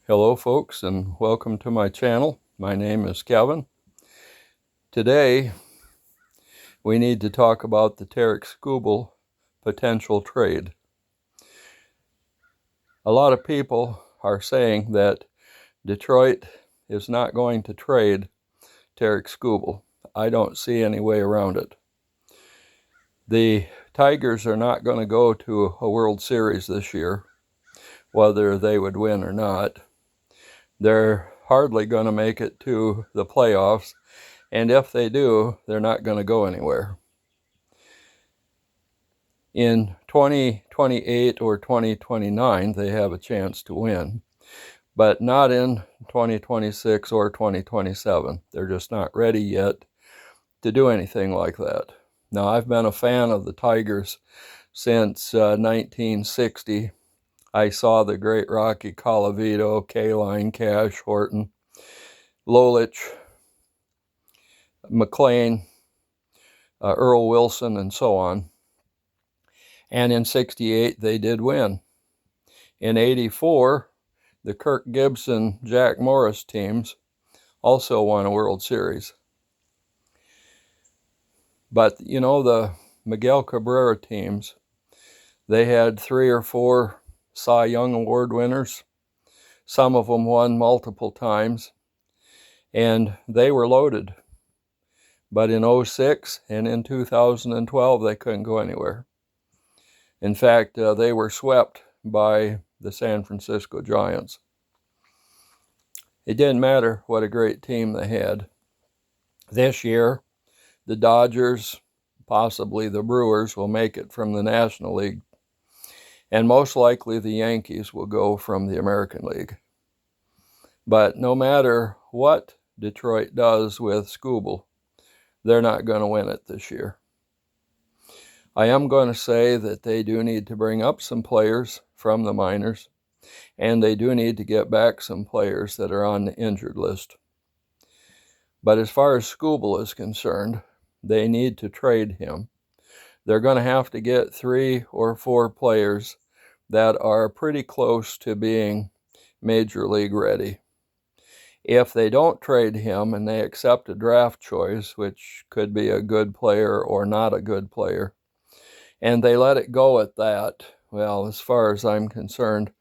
Hello folks, and welcome to my channel. My name is Kevin. Today we need to talk about the Tarik Skubal potential trade. A lot of people are saying that Detroit is not going to trade Tarik Skubal. I don't see any way around it. The Tigers are not going to go to a World Series this year, whether they would win or not. They're hardly going to make it to the playoffs, and if they do, they're not going to go anywhere. In 2028 or 2029, they have a chance to win, but not in 2026 or 2027. They're just not ready yet to do anything like that. Now, I've been a fan of the Tigers since 1960. I saw the great Rocky Colavito, Kaline, Cash, Horton, Lolich, McLean, Earl Wilson, and so on. And in 68, they did win. In 84, the Kirk Gibson, Jack Morris teams also won a World Series. But, you know, the Miguel Cabrera teams, they had 3 or 4 Cy Young Award winners. Some of them won multiple times, and they were loaded. But in 06 and in 2012, they couldn't go anywhere. In fact, they were swept by the San Francisco Giants. It didn't matter what a great team they had. This year, the Dodgers, possibly the Brewers, will make it from the National League. And most likely the Yankees will go from the American League. But no matter what Detroit does with Skubal, they're not going to win it this year. I am going to say that they do need to bring up some players from the minors, and they do need to get back some players that are on the injured list. But as far as Skubal is concerned, they need to trade him. They're going to have to get 3 or 4 players that are pretty close to being major league ready. If they don't trade him and they accept a draft choice, which could be a good player or not a good player, and they let it go at that, well, as far as I'm concerned,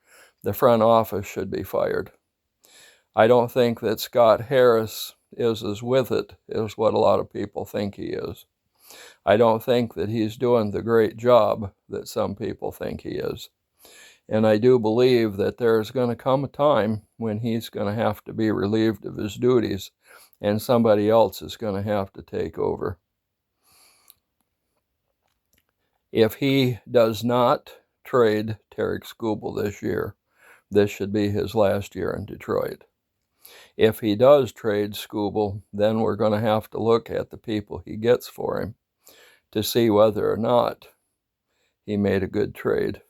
the front office should be fired. I don't think that Scott Harris is as with it as what a lot of people think he is. I don't think that he's doing the great job that some people think he is. And I do believe that there's going to come a time when he's going to have to be relieved of his duties and somebody else is going to have to take over. If he does not trade Tarik Skubal this year, this should be his last year in Detroit. If he does trade Skubal, then we're going to have to look at the people he gets for him to see whether or not he made a good trade.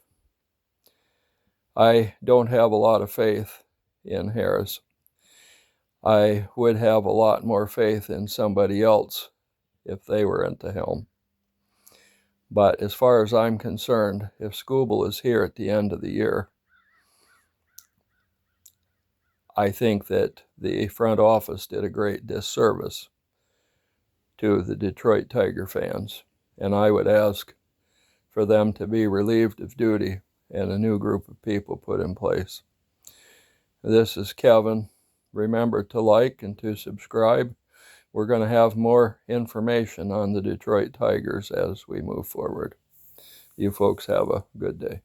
I don't have a lot of faith in Harris. I would have a lot more faith in somebody else if they were at the helm. But as far as I'm concerned, if Skubal is here at the end of the year, I think that the front office did a great disservice to the Detroit Tiger fans, and I would ask for them to be relieved of duty and a new group of people put in place. This is Kevin. Remember to like and to subscribe. We're going to have more information on the Detroit Tigers as we move forward. You folks have a good day.